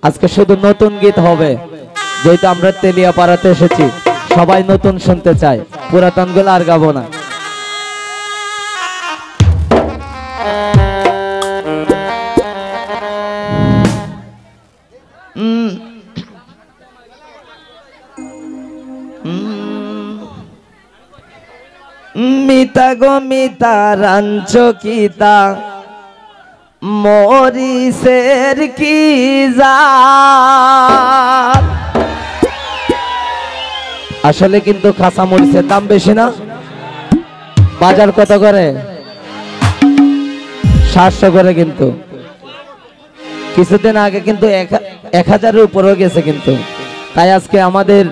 আজকে শুধু নতুন গীত হবে, যেহেতু আমরা তেলিয়া পাড়াতে এসেছি, সবাই নতুন শুনতে চায়, পুরাতন গুলো আর গাবো না। মিতা গো মিতা রাঞ্চ কিতা মরিসের কি জাত। আসলে কিন্তু কাঁচা মরিচের দাম বেশি না? বাজার কত করে? 700 করে। কিন্তু কিছুদিন আগে কিন্তু 1000-এর উপরেও গেছে। কিন্তু তাই আজকে আমাদের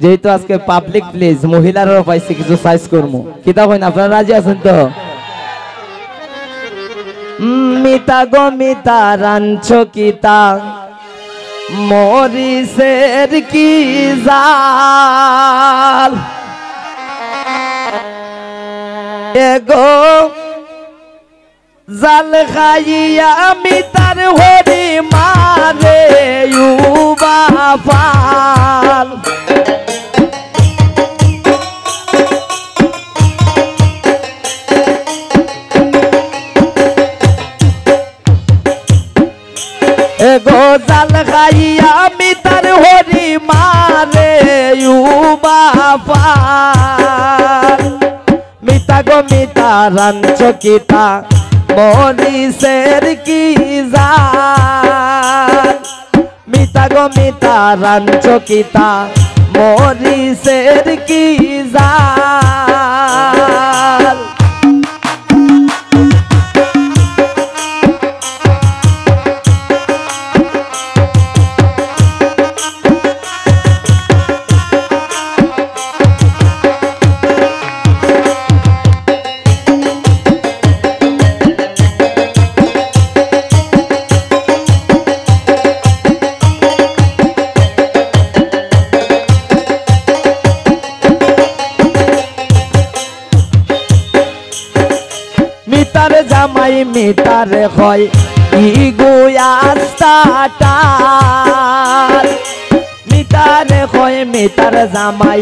যেহেতু আজকে পাবলিক প্লেস, মহিলারাও পাইছে, কিছু সাইজ করবো। কিতা হয় না? আপনারা রাজি আছেন তো? মিতা গো মিতা রাঞ্চ কিতা মরিসের কি জাল। এগো জাল খাইয়া মিতার হরি মারে ইউবা পাল। এগো জাল খাইয়া মিতার হরি মারে ইউবা পাল। মিতা গো মিতা রাঞ্চ কিতা মরিসের কি জাল। মিতা গো মিতা রাঞ্চ কিতা মরিসের কি জাল। মিতার জামাই মিতার হয় ইগুয়াস্তাটার। মিতার হয় মিতার জামাই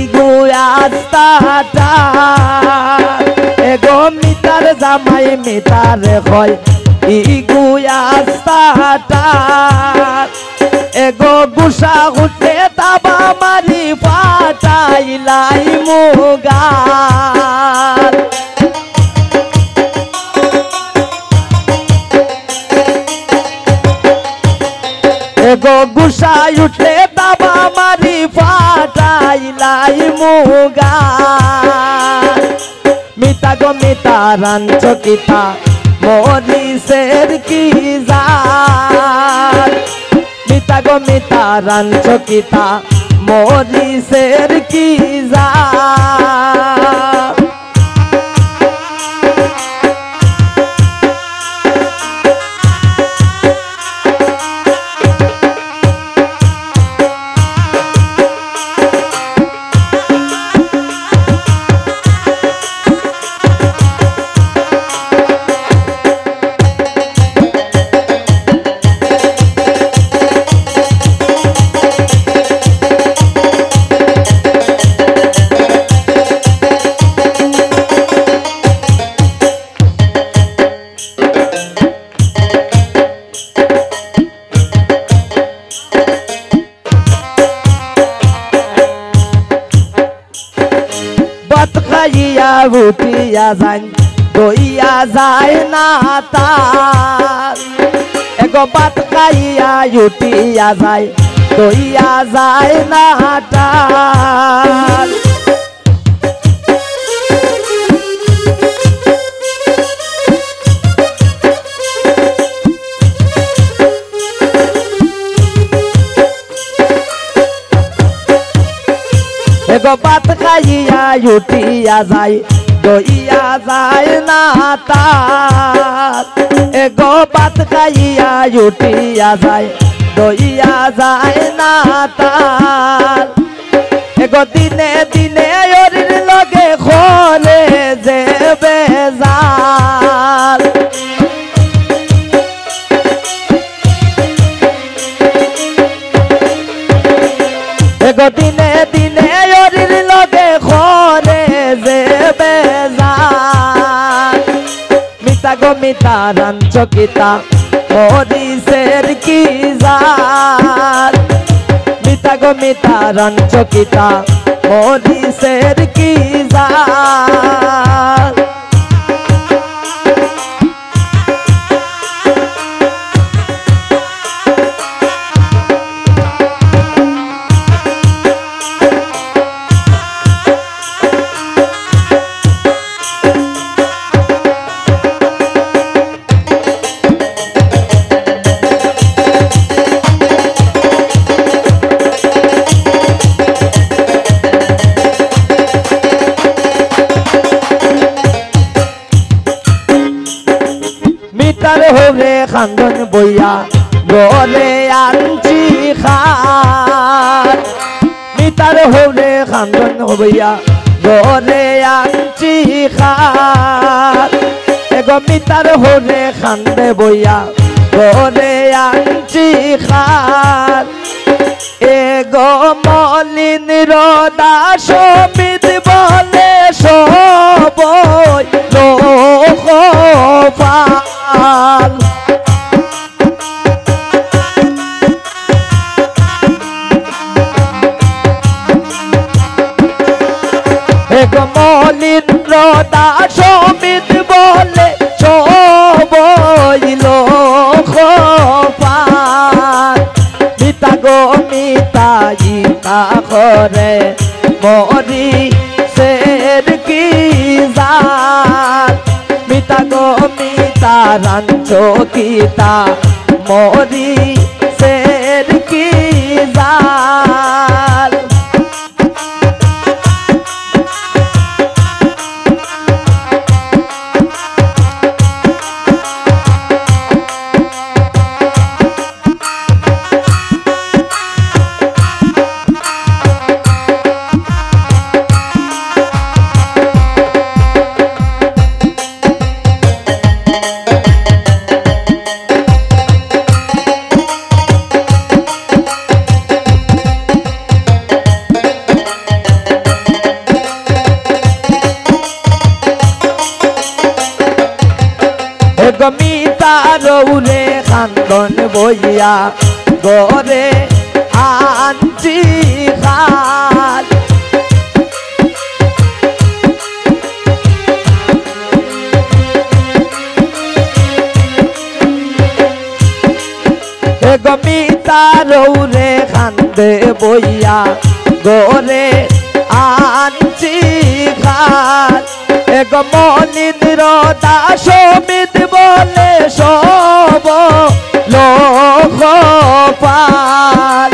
ইগুয়াস্তাটার। এগো মিতার জামাই মিতার হয় ইগুয়াস্তাটার। এগো গুসা উঠে তাবা মারি ফাটাইলাই মুগাল। এগো গুসাই উঠলে দাবা মারি ফাটাইলাই মুগাল। মিতা গো মিতা রাঞ্চ কিতা মরিসের কি জাল। মিতা গো মিতা রাঞ্চ কিতা মরিসের কি জাল। খাইয়া উঠিয়া যাই দইয়া যায় না তার। এগো ভাত খাইয়া উঠিয়া যায় দইয়া যায় না তার। এগো ভাত খাইয়া উঠিয়া যায় দইয়া যায় না তার। এগো ভাত খাইয়া উঠিয়া যায় দইয়া যায় না তার। এগো দিনে দিনে ওরির লগে খোলে যে বেজাল। গো মিতা রাঞ্চকিতা মরিসের কি জাত মিতা গো মিতা রাঞ্চকিতা মরিসের কি জাত মিতার হরে খান্দন বইয়া গলে আনছি খাত মিতার হরে খান্দন বইয়া গলে আনছি খাত এগো মিতার হরে খান্দে বইয়া গলে আনছি খাত এগো মলিন রদা সমিত বলে সবই লোক পাল এগো মলিন রদা সমিত বলে সবই লোক পাল মিতা গো মিতা ইতা করে মরি সের কি জাত মিতা গো মিতা রাঞ্চকিতা মরি সের কি জাত মিতা রৌরে খান্দন বইয়া গরে আনছি খাত এগো মিতা রৌরে খান্দে বইয়া গরে আনছি খাত এগো মলিন রদা সমিত বলে সব লোক পাল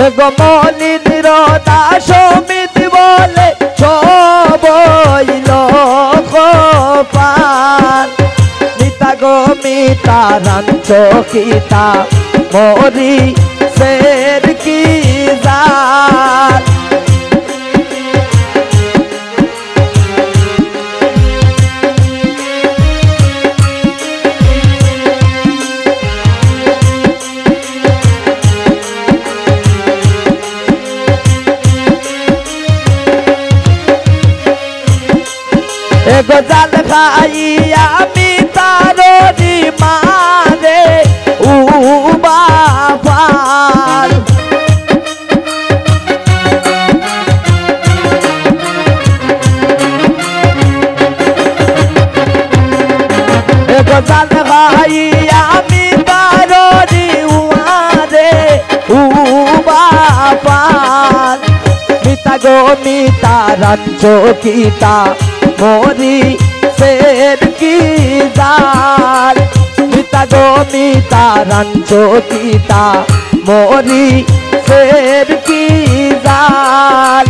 এগো মলিন রদা সমিত বলে সবই লোক পাল মিতা গো মিতা রাঞ্চকিতা মরি সের কি জাত এগো জাল খাইয়া মিতা রোজি মারে উ বাপার এগো জাল খাইয়া মিতা রোজি উমারে উ বাপার মিতা গো মিতা রাঞ্চকিতা মরি সের কি জাত মিতা গো মিতা রাঞ্চকিতা মরি সের কি জাত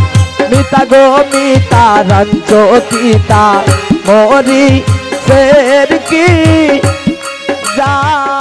মিতা গো মিতা রাঞ্চকিতা মরি সের কি জাত।